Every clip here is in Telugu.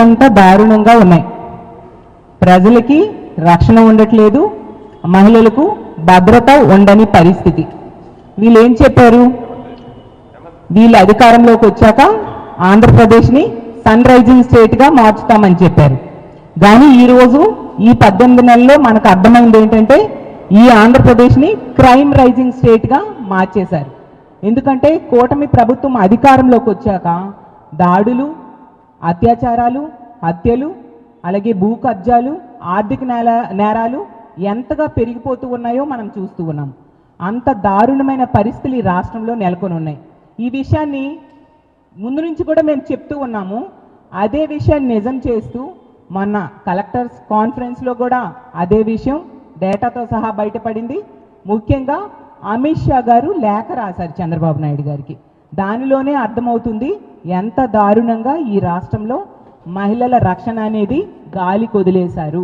అత్యంత దారుణంగా ఉన్నాయి. ప్రజలకి రక్షణ ఉండట్లేదు, మహిళలకు భద్రత ఉండని పరిస్థితి. వీళ్ళు ఏం చెప్పారు? వీళ్ళు అధికారంలోకి వచ్చాక ఆంధ్రప్రదేశ్ని సన్ రైజింగ్ స్టేట్గా మార్చుతామని చెప్పారు. కానీ ఈరోజు ఈ 18 నెలల్లో మనకు అర్థమైంది ఏంటంటే ఈ ఆంధ్రప్రదేశ్ని క్రైమ్ రైజింగ్ స్టేట్గా మార్చేశారు. ఎందుకంటే కూటమి ప్రభుత్వం అధికారంలోకి వచ్చాక దాడులు, అత్యాచారాలు, హత్యలు, అలాగే భూ కబ్జాలు, ఆర్థిక నేరాలు ఎంతగా పెరిగిపోతూ ఉన్నాయో మనం చూస్తూ ఉన్నాం. అంత దారుణమైన పరిస్థితులు ఈ రాష్ట్రంలో నెలకొని ఉన్నాయి. ఈ విషయాన్ని ముందు నుంచి కూడా మేము చెప్తూ ఉన్నాము. అదే విషయాన్ని నిజం చేస్తూ మొన్న కలెక్టర్స్ కాన్ఫరెన్స్లో కూడా అదే విషయం డేటాతో సహా బయటపడింది. ముఖ్యంగా అమిత్ షా గారు లేఖ రాశారు చంద్రబాబు నాయుడు గారికి. దానిలోనే అర్థమవుతుంది ఎంత దారుణంగా ఈ రాష్ట్రంలో మహిళల రక్షణ అనేది గాలి కొదిలేశారు,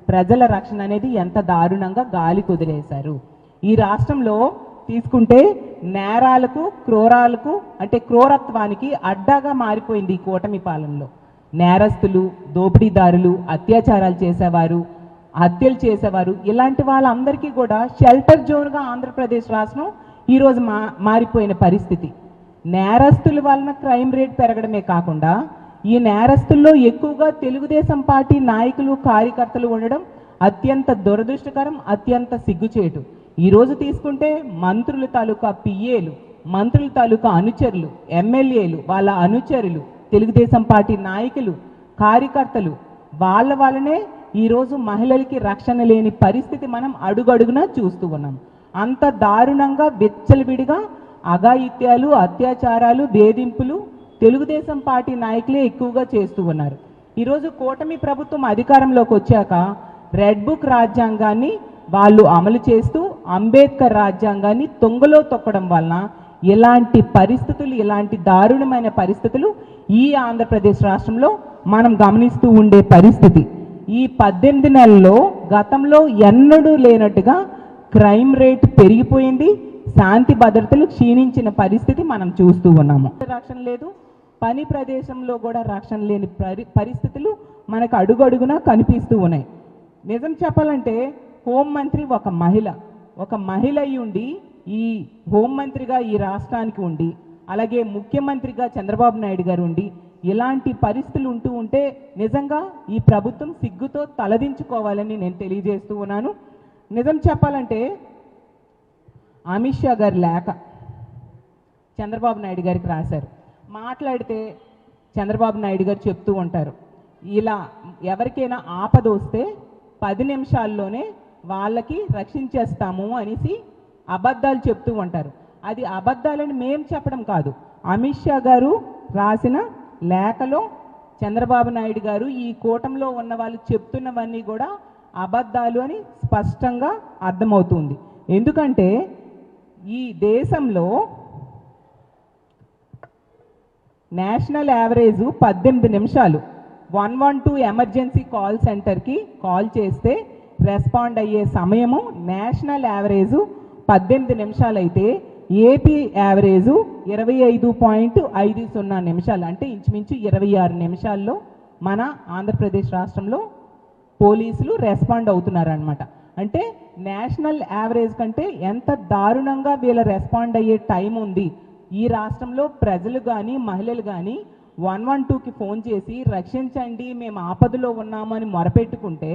ప్రజల రక్షణ అనేది ఎంత దారుణంగా గాలి కొదిలేశారు. ఈ రాష్ట్రంలో తీసుకుంటే నేరాలకు, క్రూరాలకు అంటే క్రూరత్వానికి అడ్డాగా మారిపోయింది ఈ కూటమి పాలనలో. నేరస్తులు, దోపిడీదారులు, అత్యాచారాలు చేసేవారు, హత్యలు చేసేవారు, ఇలాంటి వాళ్ళందరికీ కూడా షెల్టర్ జోన్గా ఆంధ్రప్రదేశ్ రాష్ట్రం ఈరోజు మారిపోయిన పరిస్థితి. నేరస్తుల వలన క్రైమ్ రేట్ పెరగడమే కాకుండా ఈ నేరస్తుల్లో ఎక్కువగా తెలుగుదేశం పార్టీ నాయకులు, కార్యకర్తలు ఉండడం అత్యంత దురదృష్టకరం, అత్యంత సిగ్గుచేటు. ఈరోజు తీసుకుంటే మంత్రుల తాలూకా పిఏలు, మంత్రుల తాలూకా అనుచరులు, ఎమ్మెల్యేలు, వాళ్ళ అనుచరులు, తెలుగుదేశం పార్టీ నాయకులు, కార్యకర్తలు వాళ్ళ వల్లనే ఈరోజు మహిళలకి రక్షణ లేని పరిస్థితి మనం అడుగడుగునా చూస్తూ ఉన్నాం. అంత దారుణంగా విచ్చలవిడిగా అఘాయిత్యాలు, అత్యాచారాలు, వేధింపులు తెలుగుదేశం పార్టీ నాయకులే ఎక్కువగా చేస్తూ ఉన్నారు. ఈరోజు కూటమి ప్రభుత్వం అధికారంలోకి వచ్చాక రెడ్ బుక్ రాజ్యాంగాన్ని వాళ్ళు అమలు చేస్తూ అంబేద్కర్ రాజ్యాంగాన్ని తొంగలో తొక్కడం వలన ఇలాంటి పరిస్థితులు, ఇలాంటి దారుణమైన పరిస్థితులు ఈ ఆంధ్రప్రదేశ్ రాష్ట్రంలో మనం గమనిస్తూ ఉండే పరిస్థితి. ఈ 18 నెలల్లో గతంలో ఎన్నడూ లేనట్టుగా క్రైమ్ రేట్ పెరిగిపోయింది, శాంతి భద్రతలు క్షీణించిన పరిస్థితి మనం చూస్తూ ఉన్నాము. రక్షణ లేదు, పని ప్రదేశంలో కూడా రక్షణ లేని పరిస్థితులు మనకు అడుగడుగునా కనిపిస్తూ ఉన్నాయి. నిజం చెప్పాలంటే హోంమంత్రి ఒక మహిళ అయి ఉండి ఈ హోంమంత్రిగా ఈ రాష్ట్రానికి ఉండి, అలాగే ముఖ్యమంత్రిగా చంద్రబాబు నాయుడు గారు ఉండి ఇలాంటి పరిస్థితులు ఉంటూ ఉంటే నిజంగా ఈ ప్రభుత్వం సిగ్గుతో తలదించుకోవాలని నేను తెలియజేస్తూ ఉన్నాను. నిజం చెప్పాలంటే అమిత్ షా గారి లేఖ చంద్రబాబు నాయుడు గారికి రాశారు. మాట్లాడితే చంద్రబాబు నాయుడు గారు చెప్తూ ఉంటారు, ఇలా ఎవరికైనా ఆపద వస్తే 10 నిమిషాల్లోనే వాళ్ళకి రక్షించేస్తాము అనేసి అబద్ధాలు చెప్తూ ఉంటారు. అది అబద్ధాలని మేము చెప్పడం కాదు, అమిత్ షా గారు రాసిన లేఖలో చంద్రబాబు నాయుడు గారు ఈ కూటమిలో ఉన్న వాళ్ళు చెప్తున్నవన్నీ కూడా అబద్ధాలు అని స్పష్టంగా అర్థమవుతుంది. ఎందుకంటే ఈ దేశంలో నేషనల్ యావరేజ్ 18 నిమిషాలు 112 ఎమర్జెన్సీ కాల్ సెంటర్కి కాల్ చేస్తే రెస్పాండ్ అయ్యే సమయము నేషనల్ యావరేజ్ 18 నిమిషాలు అయితే ఏపీ యావరేజ్ 25.50 నిమిషాలు, అంటే ఇంచుమించు 26 నిమిషాల్లో మన ఆంధ్రప్రదేశ్ రాష్ట్రంలో పోలీసులు రెస్పాండ్ అవుతున్నారనమాట. అంటే నేషనల్ యావరేజ్ కంటే ఎంత దారుణంగా వీళ్ళ రెస్పాండ్ అయ్యే టైం ఉంది. ఈ రాష్ట్రంలో ప్రజలు కానీ మహిళలు కానీ 112కి ఫోన్ చేసి రక్షించండి, మేము ఆపదలో ఉన్నామని మొరపెట్టుకుంటే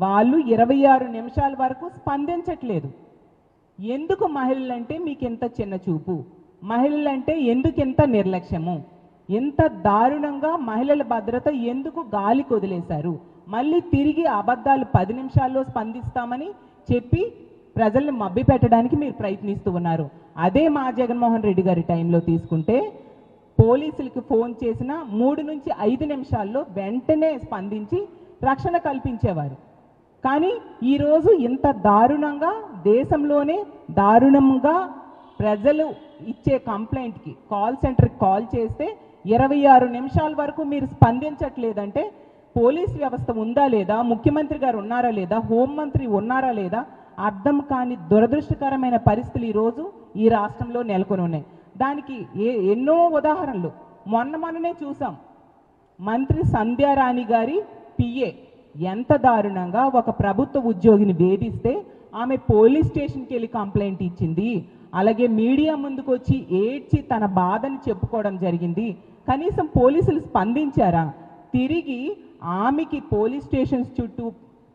వాళ్ళు 26 నిమిషాల వరకు స్పందించట్లేదు. ఎందుకు మహిళలంటే మీకు ఎంత చిన్న చూపు, మహిళలంటే ఎందుకు ఎంత నిర్లక్ష్యము, ఎంత దారుణంగా మహిళల భద్రత ఎందుకు గాలి కొదిలేశారు? మళ్ళీ తిరిగి అబద్ధాలు 10 నిమిషాల్లో స్పందిస్తామని చెప్పి ప్రజల్ని మభ్య పెట్టడానికి మీరు ప్రయత్నిస్తూ ఉన్నారు. అదే మా జగన్మోహన్ రెడ్డి గారి టైంలో తీసుకుంటే పోలీసులకు ఫోన్ చేసిన 3 నుంచి 5 నిమిషాల్లో వెంటనే స్పందించి రక్షణ కల్పించేవారు. కానీ ఈరోజు ఇంత దారుణంగా దేశంలోనే దారుణంగా ప్రజలు ఇచ్చే కంప్లైంట్కి కాల్ సెంటర్కి కాల్ చేస్తే 26 నిమిషాల వరకు మీరు స్పందించట్లేదంటే పోలీస్ వ్యవస్థ ఉందా లేదా, ముఖ్యమంత్రి గారు ఉన్నారా లేదా, హోంమంత్రి ఉన్నారా లేదా అర్థం కాని దురదృష్టకరమైన పరిస్థితులు ఈరోజు ఈ రాష్ట్రంలో నెలకొని ఉన్నాయి. దానికి ఎన్నో ఉదాహరణలు మొన్ననే చూసాం. మంత్రి సంధ్యారాణి గారి పిఏ ఎంత దారుణంగా ఒక ప్రభుత్వ ఉద్యోగిని వేధిస్తే ఆమె పోలీస్ స్టేషన్కి వెళ్ళి కంప్లైంట్ ఇచ్చింది. అలాగే మీడియా ముందుకు వచ్చి ఏడ్చి తన బాధని చెప్పుకోవడం జరిగింది. కనీసం పోలీసులు స్పందించారా? తిరిగి ఆమెకి పోలీస్ స్టేషన్స్ చుట్టూ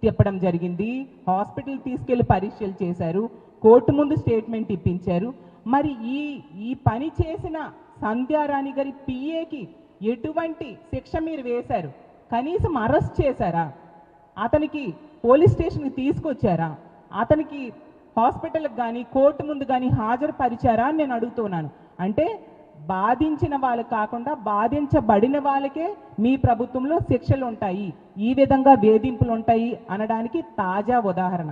తిప్పడం జరిగింది. హాస్పిటల్ తీసుకెళ్లి పరీక్షలు చేశారు, కోర్టు ముందు స్టేట్మెంట్ ఇప్పించారు. మరి ఈ పని చేసిన సంధ్యారాణి గారి పిఏకి ఎటువంటి శిక్ష మీరు వేశారు? కనీసం అరెస్ట్ చేశారా? అతనికి పోలీస్ స్టేషన్కి తీసుకొచ్చారా? అతనికి హాస్పిటల్కి కానీ కోర్టు ముందు కానీ హాజరుపరిచారా అని నేను అడుగుతున్నాను. అంటే బాధించిన వాళ్ళు కాకుండా బాధించబడిన వాళ్ళకే మీ ప్రభుత్వంలో శిక్షలు ఉంటాయి, ఈ విధంగా వేధింపులు ఉంటాయి అనడానికి తాజా ఉదాహరణ.